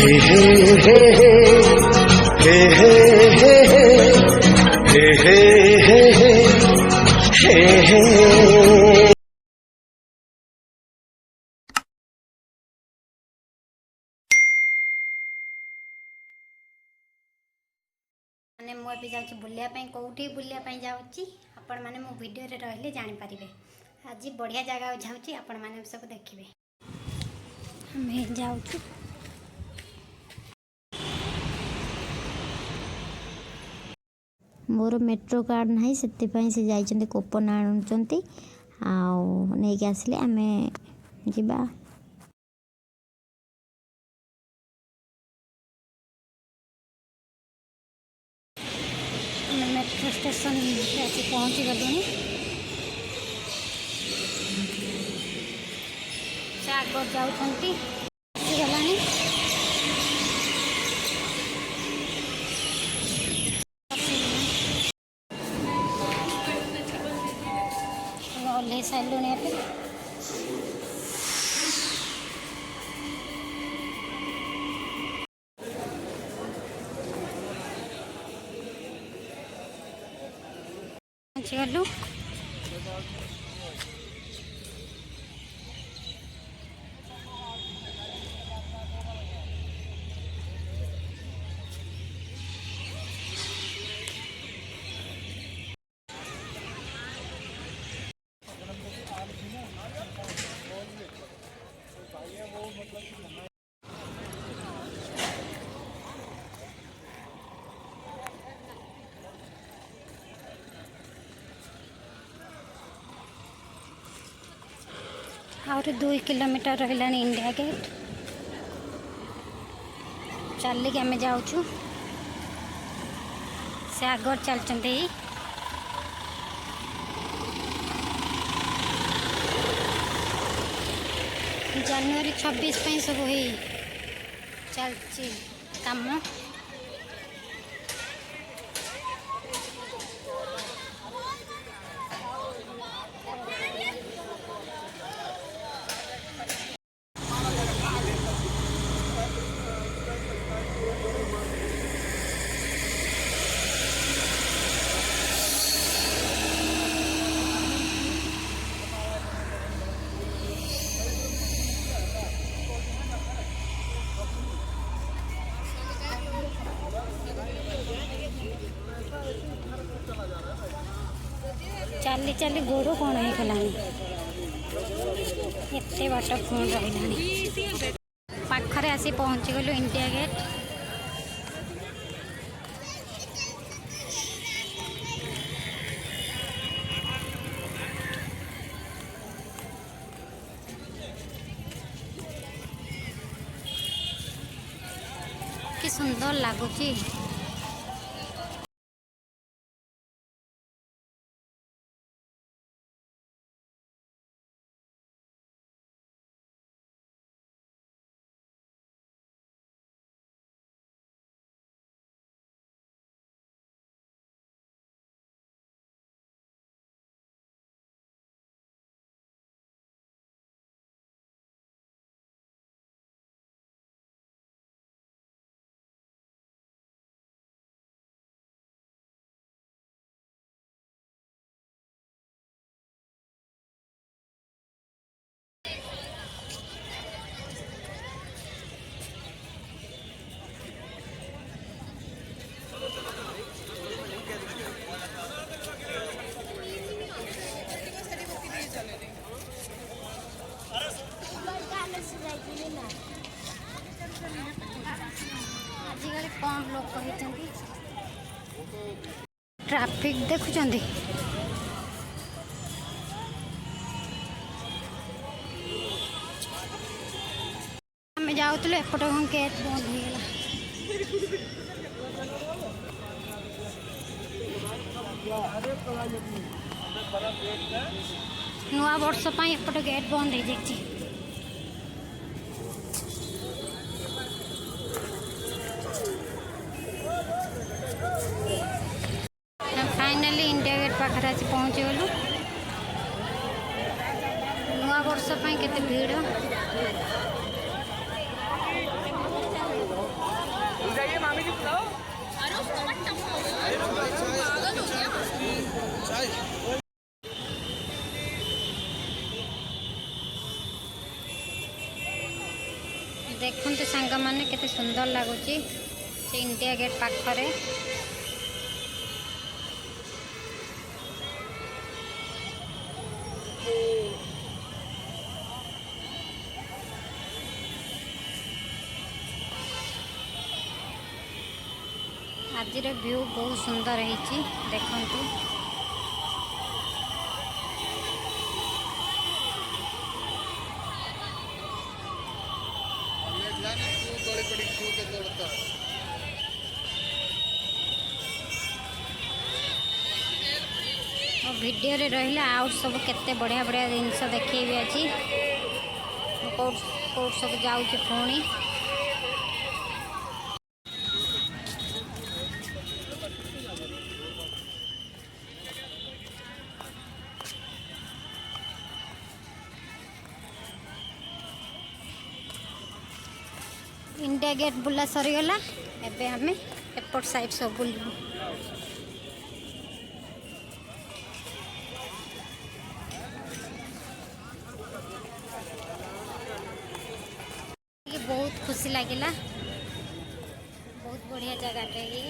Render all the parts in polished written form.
मैंने मुझे जाऊँ बुलायापी कौटी बुलायापी जाऊँगी आपण मैंने मो वीडियो रे रहिले जानीपारे। आज बढ़िया जगह जाऊँगी आपण मैंने सब देखिए। हमें जाऊँ मोर मेट्रो कार्ड ना से जाइए कूपन आणुंट आके आसिले आम जा मेट्रो स्टेशन आसी पहुँची गलुनी से आग जाऊँगी गलानी ओल्हे सारूनी पहुँची गलु और 2 किलोमीटर रहा इंडिया गेट चलिक आम जाऊँ से आगर चलते जनवरी 26 सब चलती काम चली चली गोड़ कौन हो गलानी एते बाट फोन रहा पाखरे आसी पहुँची गलु इंडिया गेट कि सुंदर लगुच आजिकल कम लोग कहते ट्रैफिक देखुं आम जाऊँ एपट गेट बंद हो नुआ वर्ष एपट गेट बंद हो जाए फाइनली इंडिया गेट पाखे आसी पहुँची गलु नुआ वर्ष केते भीड़ देखते सांग मैंने केते सुंदर लगुच इंडिया गेट पाखरे आज व्यू बहुत सुंदर है देखु वीडियो रे रहिला आउट सब केते बढ़िया बढ़िया जिनस देखिए आज कौट सब जाऊँ पुणी इंडिया गेट बुला सरीगला एबे हमें एयरपोर्ट साइड सब बुलू बहुत खुशी लगिला बहुत बढ़िया जगह ये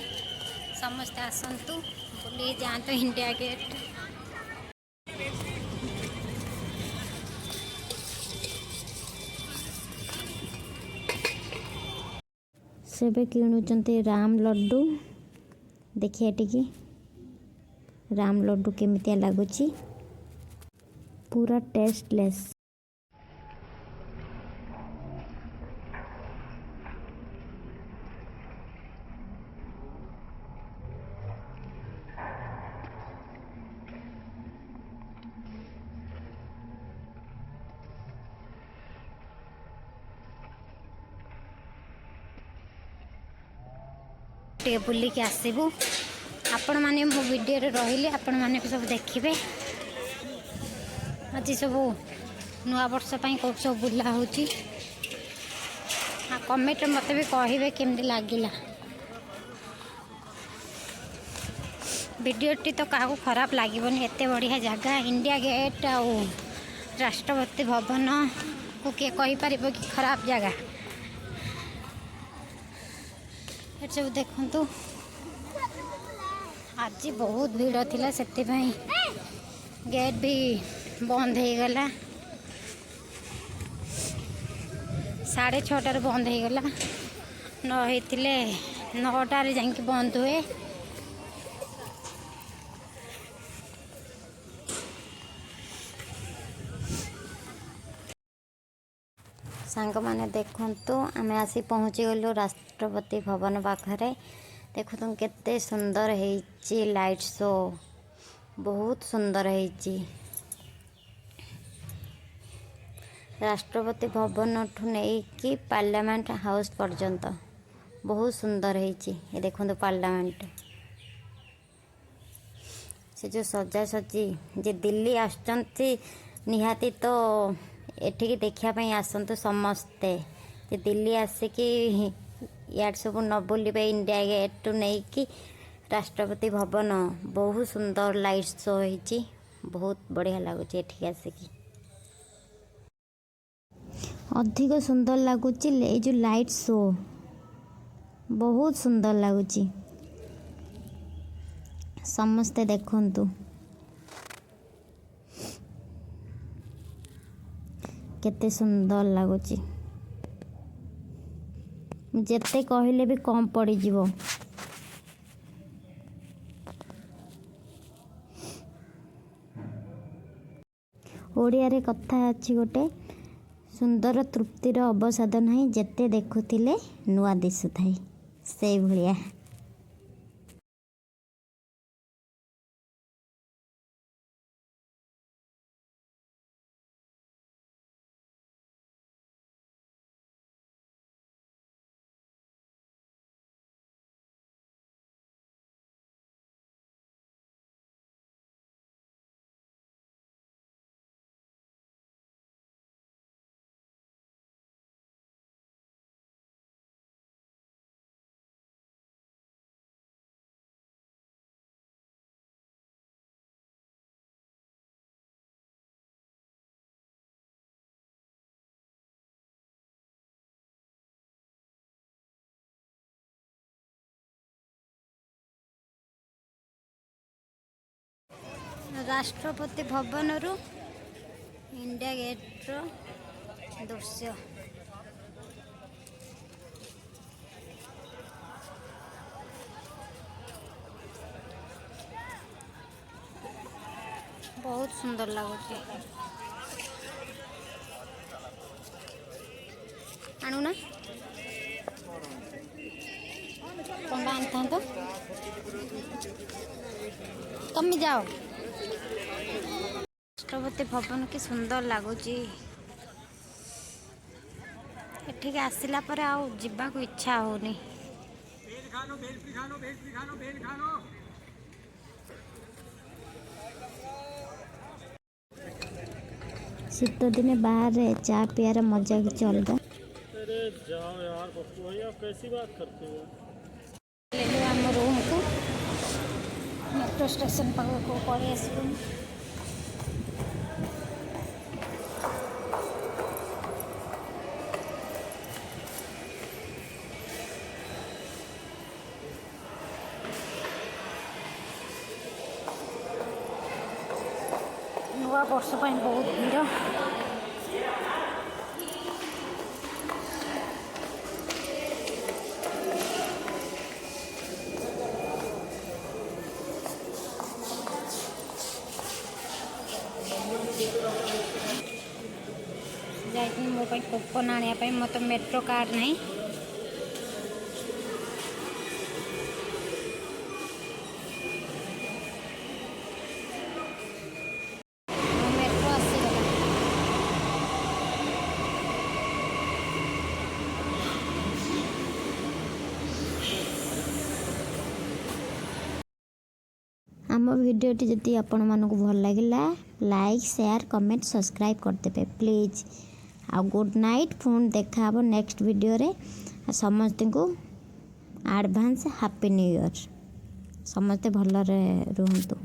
समस्ते आसतु बुली जातु इंडिया गेट सेबे किणुचंती राम लड्डू देखिए टिकी राम लड्डू केमितिया लगुची पूरा टेस्टलेस टे बुलिक आसबू आपण मैंने मो वीडियो रही आपण मैंने सब देखिए आज सब नुआ वर्ष कौट सब बुला हो कमेंट मत भी कहे केमती लगिला वीडियोटी तो क्या खराब लगन एत बढ़िया जगह इंडिया गेट आ राष्ट्रपति भवन को किए कहीपर कि खराब जगह सब देखु आज बहुत भीड़ थिला से गेट भी बंद हो गला 6:30 बंद हो गला नहींले 9टार जाकि बंद हुए सांग मैंने देखु आम आसी पहुँची गलु राष्ट्रपति भवन पाखरे देखु तुम केते सुंदर है लाइट शो बहुत सुंदर है राष्ट्रपति भवन ठू नहीं कि पार्लियामेंट हाउस पर्यंत बहुत सुंदर है ये देखो पार्लियामेंट से जो सजा सजी जे दिल्ली आसुचंती निहाती तो एठिकी देखापी आसतु समस्ते जे दिल्ली आसिकी यार सब न बुलवे इंडिया गेट टू नहीं कि राष्ट्रपति भवन बहुत सुंदर लाइट शो होती बहुत बढ़िया लगुच एठिक आसिकी अधिक सुंदर लगुच ये जो लाइट शो बहुत सुंदर लगुच समस्ते देखंतु केते सुंदर लगुच जेते कहले भी कम पड़ी जीवो ओडिया रे कथा अछि गोटे सुंदर तृप्तिर अवसाद नहीं जेते देखुथिले नुआ दिसुथाई से भलिया। राष्ट्रपति भवन रु इंडिया गेट रो दृश्य। बहुत सुंदर लगुच आणु ना कंडा आनी तो कमी जाओ। राष्ट्रपति भवन की सुंदर लगुच एठिक आसिला पर आउ जीवा को इच्छा होनी। शीत दिने बाहर चा पियार मजा की अलग। अरे जाओ यार बप्पू भैया कैसी बात करते हो। आम रूम को मेट्रो स्टेशन पाख को पड़े आसलु। नवा वर्ष पर बहुत भीड़। जाइए मो कूपन आने मत मेट्रो कार्ड नहीं। मेट्रो आसीगला। आम भिडियोटी जदि आपण मानक भल लगिला लाइक शेयर कमेंट सब्सक्राइब करदेवे प्लीज। आ गुड नाइट पुणी देखा नेक्स्ट वीडियो रे। समस्त को एडवांस हैप्पी न्यू ईयर। समस्ते भल रुहतु।